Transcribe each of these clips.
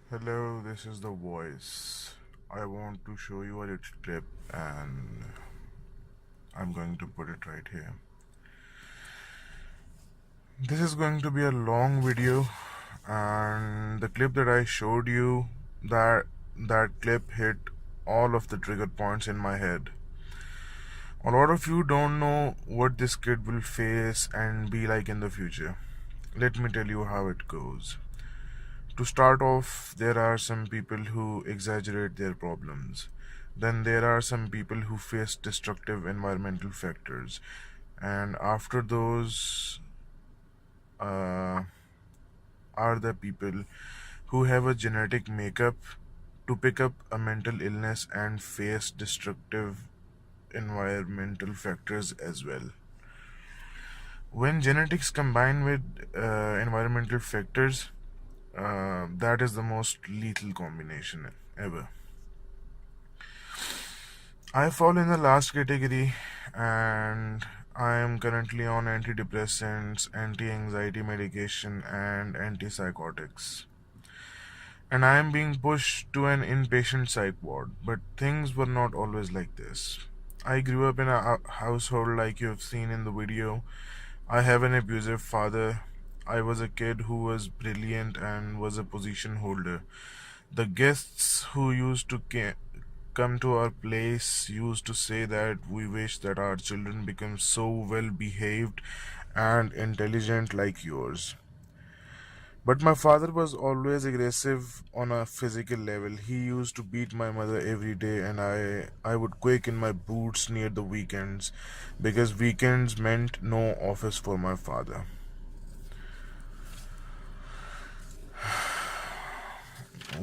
Hello, this is the voice. I want to show you a little clip and I'm going to put it right here. This is going to be a long video and the clip that I showed you that clip hit all of the trigger points in my head. A lot of you don't know what this kid will face and be like in the future. Let me tell you how it goes. To start off, there are some people who exaggerate their problems. Then there are some people who face destructive environmental factors. And after those uh, are the people who have a genetic makeup to pick up a mental illness and face destructive environmental factors as well. When genetics combine with environmental factors, that is the most lethal combination ever. I fall in the last category and I am currently on antidepressants, anti anxiety medication, and antipsychotics. And I am being pushed to an inpatient psych ward, but things were not always like this. I grew up in a household like you have seen in the video. I have an abusive father. I was a kid who was brilliant and was a position holder. The guests who used to come to our place used to say that we wish that our children become so well behaved and intelligent like yours. But my father was always aggressive on a physical level. He used to beat my mother every day, and I would quake in my boots near the weekends because weekends meant no office for my father.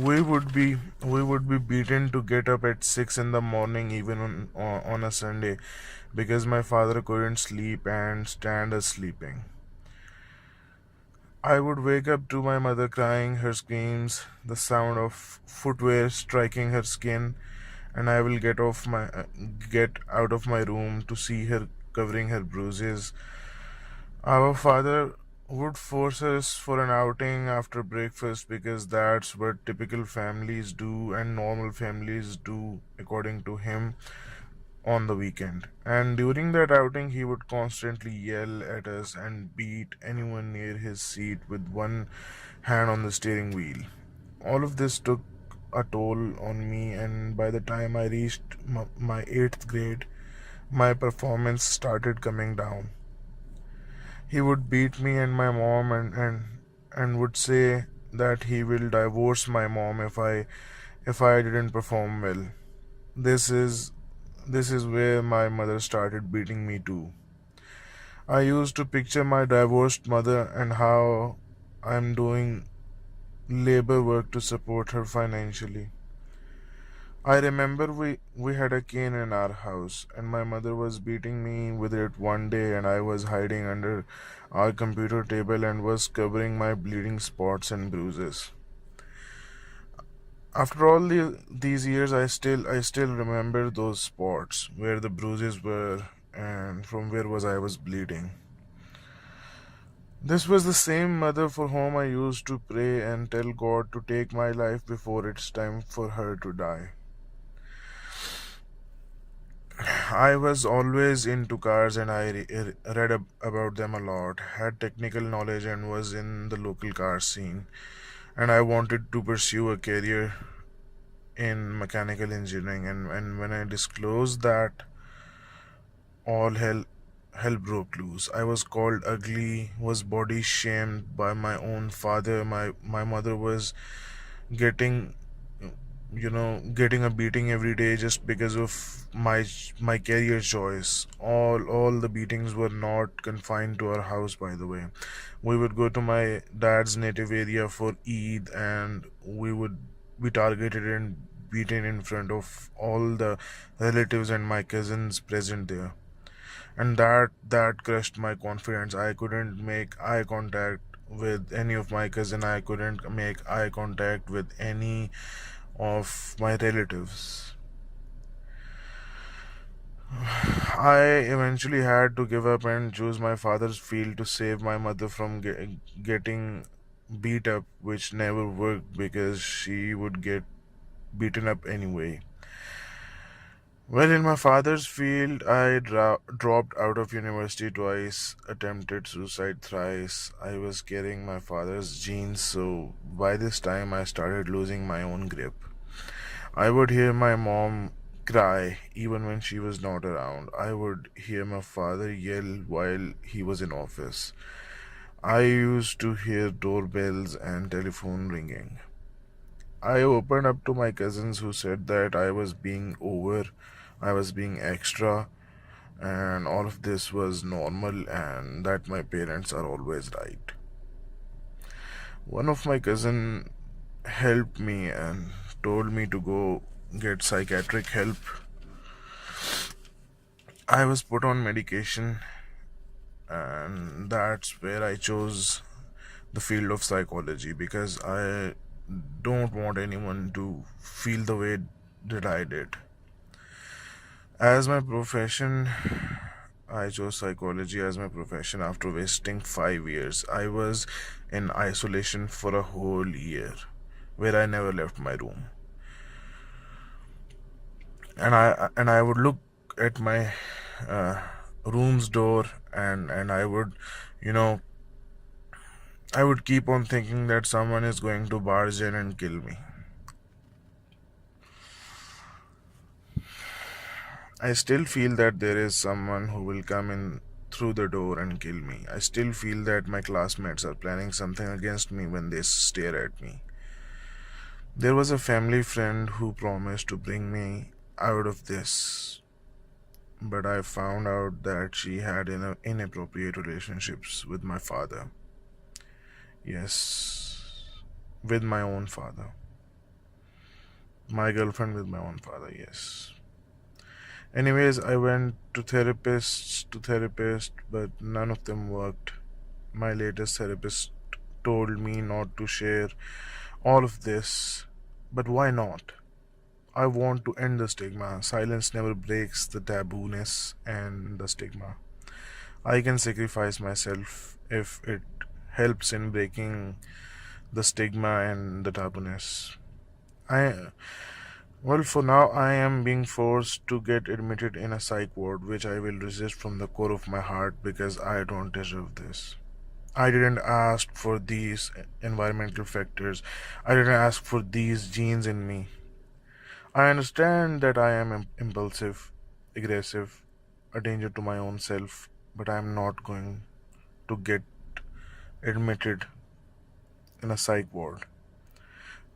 We would be beaten to get up at 6 in the morning even on a Sunday because my father couldn't sleep and stand us sleeping. I would wake up to my mother crying, her screams, the sound of footwear striking her skin, and I will get out of my room to see her covering her bruises. Our father would force us for an outing after breakfast because that's what typical families do and normal families do, according to him, on the weekend. And during that outing, he would constantly yell at us and beat anyone near his seat with one hand on the steering wheel. All of this took a toll on me, and by the time I reached my 8th grade, my performance started coming down. He would beat me and my mom and would say that he will divorce my mom if I didn't perform well. This is this is where my mother started beating me too. I used to picture my divorced mother and how I'm doing labor work to support her financially. I remember we had a cane in our house, and my mother was beating me with it one day, and I was hiding under our computer table and was covering my bleeding spots and bruises. After all these years, I still remember those spots where the bruises were and from where I was bleeding. This was the same mother for whom I used to pray and tell God to take my life before it's time for her to die. I was always into cars and I read about them a lot, had technical knowledge, and was in the local car scene. And I wanted to pursue a career in mechanical engineering. And when I disclosed that, all hell broke loose. I was called ugly, was body shamed by my own father. My mother was getting getting a beating every day just because of my career choice. All the beatings were not confined to our house, by the way. We would go to my dad's native area for Eid, and we would be targeted and beaten in front of all the relatives and my cousins present there. And that crushed my confidence. I couldn't make eye contact with any of my cousin. I couldn't make eye contact with any of my relatives. I eventually had to give up and choose my father's field to save my mother from getting beat up, which never worked because she would get beaten up anyway. Well, in my father's field, I dropped out of university twice, attempted suicide thrice. I was carrying my father's genes, so by this time I started losing my own grip. I would hear my mom cry even when she was not around. I would hear my father yell while he was in office. I used to hear doorbells and telephone ringing. I opened up to my cousins who said that I was being extra, and all of this was normal, and that my parents are always right. One of my cousin helped me and told me to go get psychiatric help. I was put on medication, and that's where I chose the field of psychology because I don't want anyone to feel the way that I did. As my profession, I chose psychology as my profession after wasting 5 years. I was in isolation for a whole year where I never left my room. And I would look at my uh, room's door, and I would, you know, I would keep on thinking that someone is going to barge in and kill me. I still feel that there is someone who will come in through the door and kill me. I still feel that my classmates are planning something against me when they stare at me. There was a family friend who promised to bring me out of this, but I found out that she had inappropriate relationships with my father. Yes, with my own father. My girlfriend with my own father, yes. Anyways, I went to therapists, but none of them worked. My latest therapist told me not to share all of this, but why not? I want to end the stigma. Silence never breaks the tabooness and the stigma. I can sacrifice myself if it helps in breaking the stigma and the tabooness. I Well, for now, I am being forced to get admitted in a psych ward, which I will resist from the core of my heart because I don't deserve this. I didn't ask for these environmental factors. I didn't ask for these genes in me. I understand that I am impulsive, aggressive, a danger to my own self, but I am not going to get admitted in a psych ward.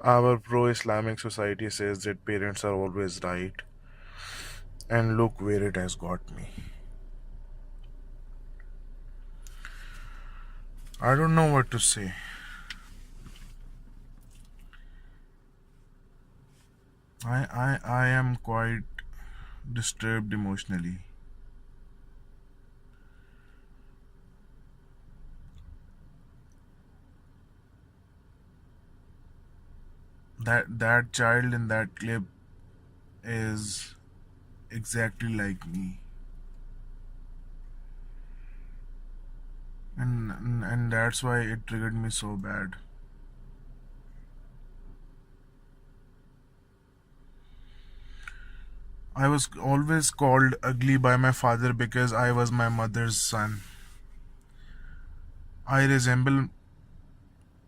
Our pro Islamic society says that parents are always right, and look where it has got me. I don't know what to say. I am quite disturbed emotionally. That child in that clip is exactly like me, and that's why it triggered me so bad. I was always called ugly by my father because I was my mother's son. I resemble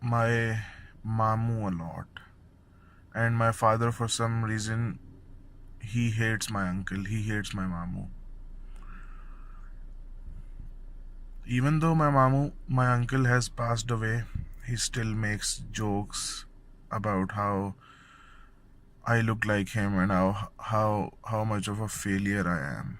my mamu a lot, and my father, for some reason, he hates my uncle. He hates my mamu. Even though my uncle has passed away, he still makes jokes about how I look like him and how much of a failure I am.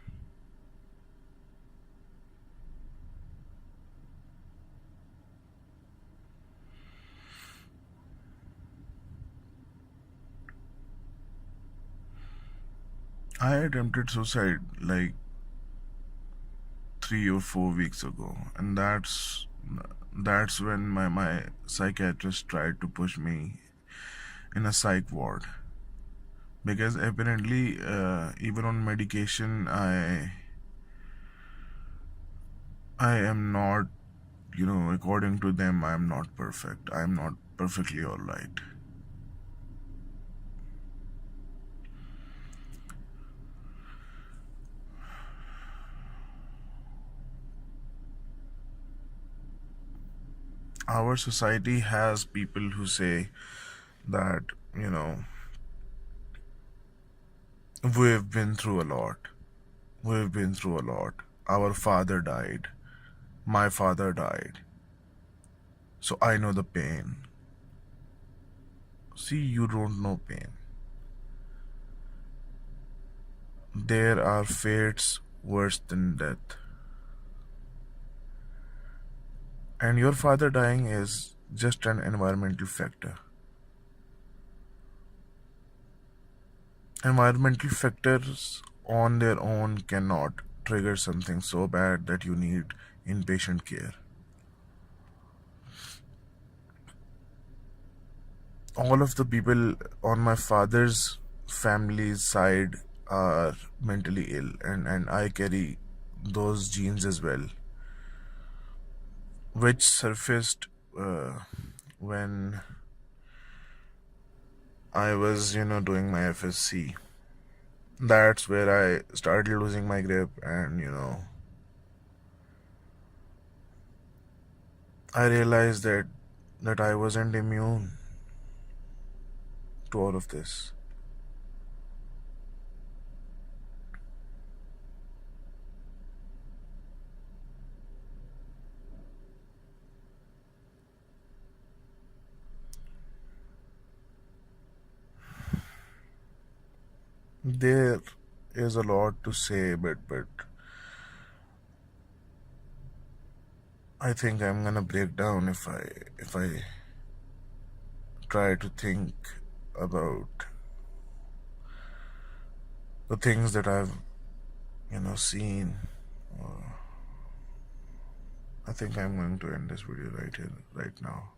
I attempted suicide like 3 or 4 weeks ago, and that's when my psychiatrist tried to push me in a psych ward because apparently even on medication I am not according to them, I'm not perfect. I'm not perfectly all right. Our society has people who say that, you know, we've been through a lot. We've been through a lot. Our father died. My father died. So I know the pain. See, you don't know pain. There are fates worse than death. And your father dying is just an environmental factor. Environmental factors on their own cannot trigger something so bad that you need inpatient care. All of the people on my father's family's side are mentally ill, and I carry those genes as well, which surfaced when I was, doing my FSC. That's where I started losing my grip, and I realized that I wasn't immune to all of this. There is a lot to say, but I think I'm gonna break down if I try to think about the things that I've seen. I think I'm going to end this video right here, right now.